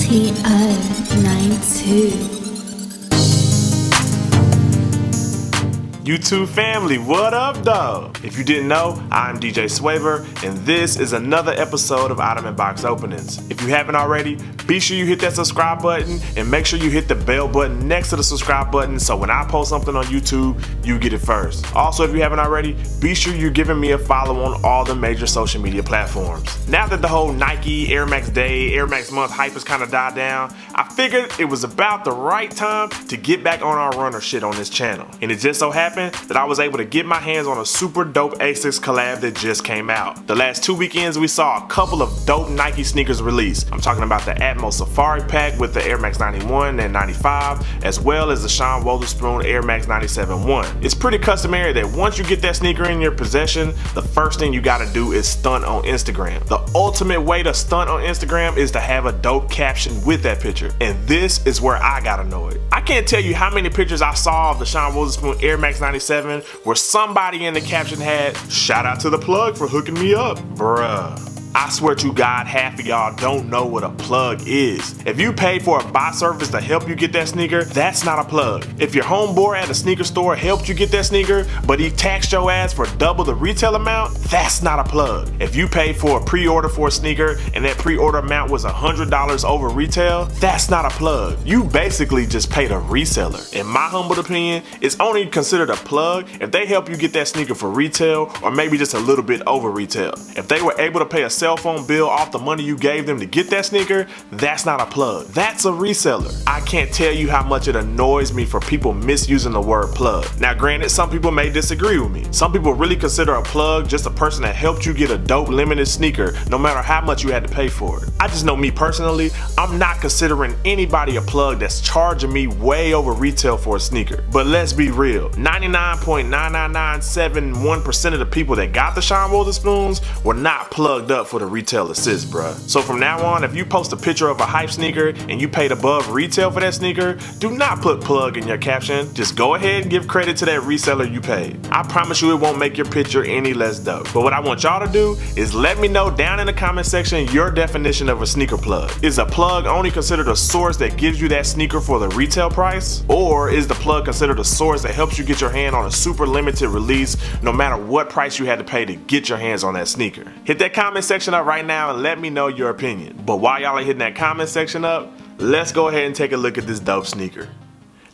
TO92. YouTube family, what up though? If you didn't know, I'm DJ Swavor, and this is another episode of Ottoman Box Openings. If you haven't already, be sure you hit that subscribe button and make sure you hit the bell button next to the subscribe button so when I post something on YouTube, you get it first. Also, if you haven't already, be sure you're giving me a follow on all the major social media platforms. Now that the whole Nike Air Max Day, Air Max Month hype has kind of died down, I figured it was about the right time to get back on our runner shit on this channel. And it just so happened that I was able to get my hands on a super dope Asics collab that just came out. The last 2 weekends we saw a couple of dope Nike sneakers released. I'm talking about the Atmos Safari Pack with the Air Max 91 and 95, as well as the Sean Wotherspoon Air Max 97-1. It's pretty customary that once you get that sneaker in your possession, the first thing you gotta do is stunt on Instagram. The ultimate way to stunt on Instagram is to have a dope caption with that picture, and this is where I got annoyed. I can't tell you how many pictures I saw of the Sean Wotherspoon Air Max 97 where somebody in the caption had, "Shout out to the plug for hooking me up." Bruh. I swear to God, half of y'all don't know what a plug is. If you paid for a bot service to help you get that sneaker, that's not a plug. If your homeboy at a sneaker store helped you get that sneaker, but he taxed your ass for double the retail amount, that's not a plug. If you paid for a pre-order for a sneaker and that pre-order amount was $100 over retail, that's not a plug. You basically just paid a reseller. In my humble opinion, it's only considered a plug if they help you get that sneaker for retail or maybe just a little bit over retail. If they were able to pay a cell phone bill off the money you gave them to get that sneaker, that's not a plug. That's a reseller. I can't tell you how much it annoys me for people misusing the word plug. Now granted, some people may disagree with me. Some people really consider a plug just a person that helped you get a dope limited sneaker no matter how much you had to pay for it. I just know me personally, I'm not considering anybody a plug that's charging me way over retail for a sneaker. But let's be real, 99.99971% of the people that got the Sean Wotherspoons were not plugged up for the retail assist, bruh. So from now on, if you post a picture of a hype sneaker and you paid above retail for that sneaker, do not put plug in your caption. Just go ahead and give credit to that reseller you paid. I promise you it won't make your picture any less dope. But what I want y'all to do is let me know down in the comment section your definition of a sneaker plug. Is a plug only considered a source that gives you that sneaker for the retail price? Or is the plug considered a source that helps you get your hand on a super limited release no matter what price you had to pay to get your hands on that sneaker? Hit that comment section up right now and let me know your opinion. But while y'all are hitting that comment section up, let's go ahead and take a look at this dope sneaker.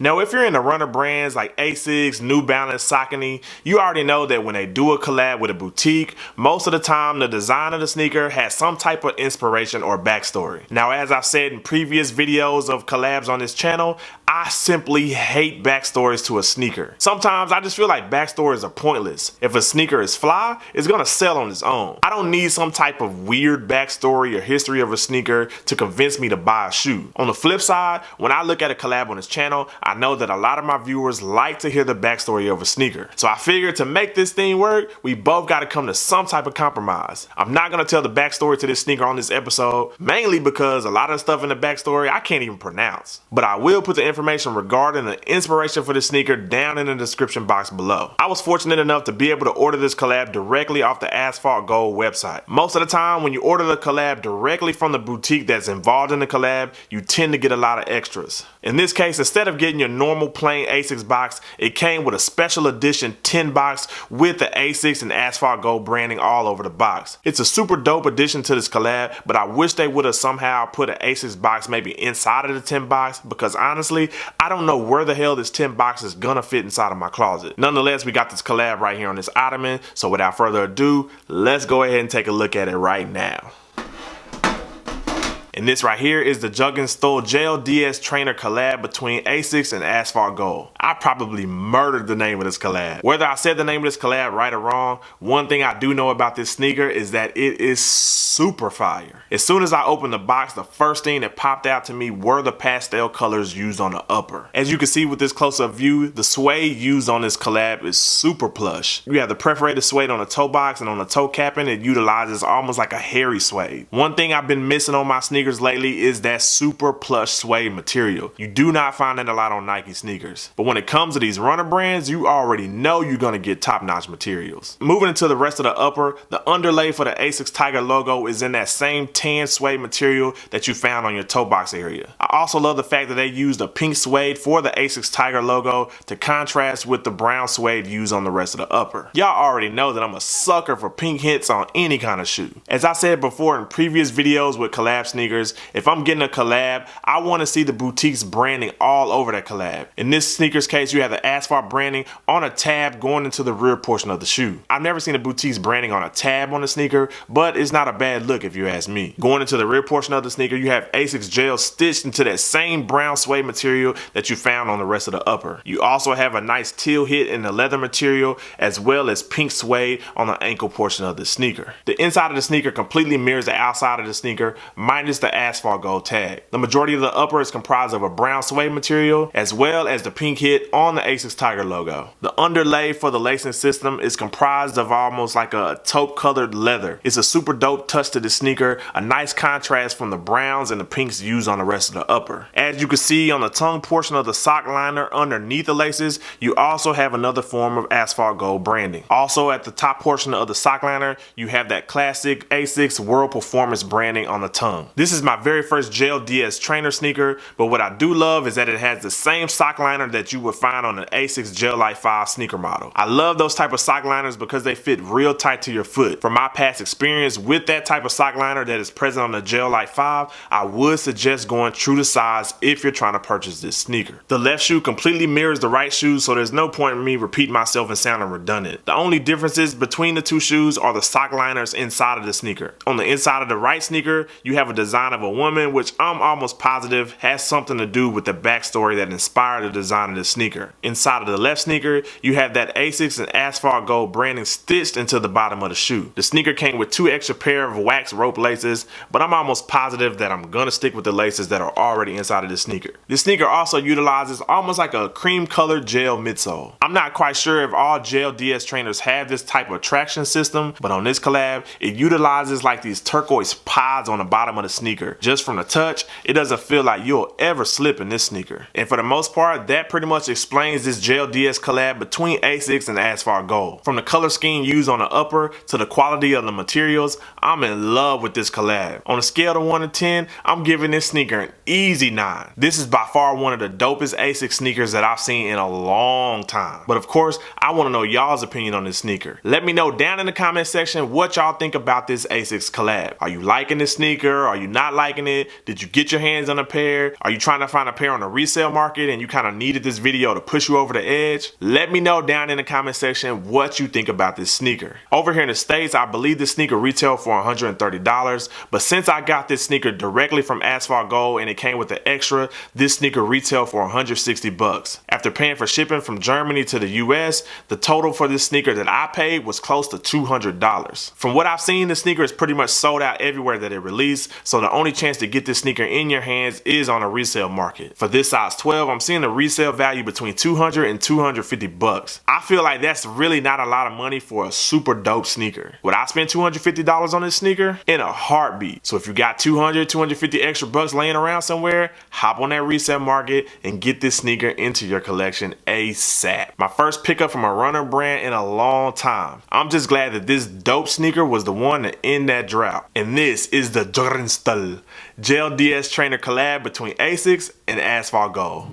Now, if you're into runner brands like Asics, New Balance, Saucony, you already know that when they do a collab with a boutique, most of the time the design of the sneaker has some type of inspiration or backstory. Now, as I've said in previous videos of collabs on this channel, I simply hate backstories to a sneaker. Sometimes I just feel like backstories are pointless. If a sneaker is fly, it's gonna sell on its own. I don't need some type of weird backstory or history of a sneaker to convince me to buy a shoe. On the flip side, when I look at a collab on this channel, I know that a lot of my viewers like to hear the backstory of a sneaker. So I figured to make this thing work, we both gotta come to some type of compromise. I'm not gonna tell the backstory to this sneaker on this episode, mainly because a lot of the stuff in the backstory I can't even pronounce. But I will put the information regarding the inspiration for this sneaker down in the description box below. I was fortunate enough to be able to order this collab directly off the AsphaltGold website. Most of the time when you order the collab directly from the boutique that's involved in the collab, you tend to get a lot of extras. In this case, instead of getting your normal plain Asics box, it came with a special edition tin box with the Asics and AsphaltGold branding all over the box. It's a super dope addition to this collab, but I wish they would have somehow put an Asics box maybe inside of the tin box, because honestly, I don't know where the hell this tin box is gonna fit inside of my closet. Nonetheless, we got this collab right here on this Ottoman, so without further ado, let's go ahead and take a look at it right now. And this right here is the Jugendstil Gel DS Trainer collab between Asics and AsphaltGold. I probably murdered the name of this collab. Whether I said the name of this collab right or wrong, one thing I do know about this sneaker is that it is super fire. As soon as I opened the box, the first thing that popped out to me were the pastel colors used on the upper. As you can see with this close-up view, the suede used on this collab is super plush. You have the perforated suede on the toe box, and on the toe capping, it utilizes almost like a hairy suede. One thing I've been missing on my sneakers sneakers lately is that super plush suede material. You do not find that a lot on Nike sneakers. But when it comes to these runner brands, you already know you're gonna get top-notch materials. Moving into the rest of the upper, the underlay for the Asics Tiger logo is in that same tan suede material that you found on your toe box area. I also love the fact that they used a pink suede for the Asics Tiger logo to contrast with the brown suede used on the rest of the upper. Y'all already know that I'm a sucker for pink hits on any kind of shoe. As I said before in previous videos with collab sneakers, if I'm getting a collab, I want to see the boutique's branding all over that collab. In this sneakers case, you have the Asphalt branding on a tab going into the rear portion of the shoe. I've never seen a boutique's branding on a tab on the sneaker, but it's not a bad look if you ask me. Going into the rear portion of the sneaker, you have Asics gel stitched into that same brown suede material that you found on the rest of the upper. You also have a nice teal hit in the leather material, as well as pink suede on the ankle portion of the sneaker. The inside of the sneaker completely mirrors the outside of the sneaker, minus the asphalt gold tag. The majority of the upper is comprised of a brown suede material, as well as the pink hit on the Asics Tiger logo. The underlay for the lacing system is comprised of almost like a taupe colored leather. It's a super dope touch to the sneaker, a nice contrast from the browns and the pinks used on the rest of the upper. As you can see on the tongue portion of the sock liner underneath the laces, you also have another form of asphalt gold branding. Also at the top portion of the sock liner, you have that classic Asics World Performance branding on the tongue. This is my very first gel DS trainer sneaker, but what I do love is that it has the same sock liner that you would find on an Asics Gel Light 5 sneaker model. I love those type of sock liners because they fit real tight to your foot. From my past experience with that type of sock liner that is present on the Gel Light 5, I would suggest going true to size if you're trying to purchase this sneaker. The left shoe completely mirrors the right shoe, so there's no point in me repeating myself and sounding redundant. The only differences between the two shoes are the sock liners inside of the sneaker. On the inside of the right sneaker, you have a design of a woman, which I'm almost positive has something to do with the backstory that inspired the design of the sneaker. Inside of the left sneaker, you have that Asics and Asphalt Gold branding stitched into the bottom of the shoe. The sneaker came with 2 extra pair of wax rope laces, but I'm almost positive that I'm gonna stick with the laces that are already inside of the sneaker. This sneaker also utilizes almost like a cream colored gel midsole. I'm not quite sure if all gel DS trainers have this type of traction system, but on this collab, it utilizes like these turquoise pods on the bottom of the sneaker. Just from the touch, it doesn't feel like you'll ever slip in this sneaker. And for the most part, that pretty much explains this gel DS collab between Asics and Asphalt Gold. From the color scheme used on the upper to the quality of the materials, I'm in love with this collab. On a scale of 1 to 10, I'm giving this sneaker an easy 9. This is by far one of the dopest Asics sneakers that I've seen in a long time. But of course, I want to know y'all's opinion on this sneaker. Let me know down in the comment section what y'all think about this Asics collab. Are you liking this sneaker? Are you not liking it? Did you get your hands on a pair? Are you trying to find a pair on the resale market and you kind of needed this video to push you over the edge? Let me know down in the comment section what you think about this sneaker. Over here in the States, I believe this sneaker retailed for $130, but since I got this sneaker directly from Asphalt Gold and it came with the extra, this sneaker retailed for $160. After paying for shipping from Germany to the US, the total for this sneaker that I paid was close to $200. From what I've seen, the sneaker is pretty much sold out everywhere that it released, so the only chance to get this sneaker in your hands is on a resale market. For this size 12, I'm seeing the resale value between $200 and $250. I feel like that's really not a lot of money for a super dope sneaker. Would I spend $250 on this sneaker? In a heartbeat. So if you got $200, $250 extra bucks laying around somewhere, hop on that resale market and get this sneaker into your collection ASAP. My first pickup from a runner brand in a long time. I'm just glad that this dope sneaker was the one to end that drought. And this is the Jugendstil Gel DS Trainer collab between Asics and Asphalt Gold.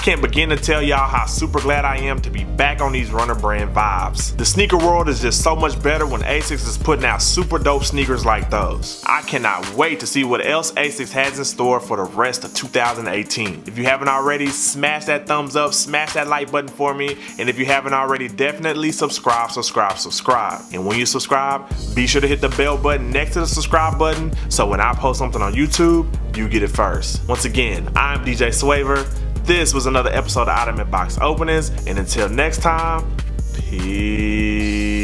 can't begin to tell y'all how super glad I am to be back on these runner brand vibes. The sneaker world is just so much better when Asics is putting out super dope sneakers like those. I cannot wait to see what else Asics has in store for the rest of 2018. If you haven't already, smash that thumbs up, smash that like button for me, and if you haven't already, definitely subscribe. And when you subscribe, be sure to hit the bell button next to the subscribe button so when I post something on YouTube, you get it first. Once again, I'm DJ Swavor. This was another episode of Ottoman Box Openings, and until next time, peace.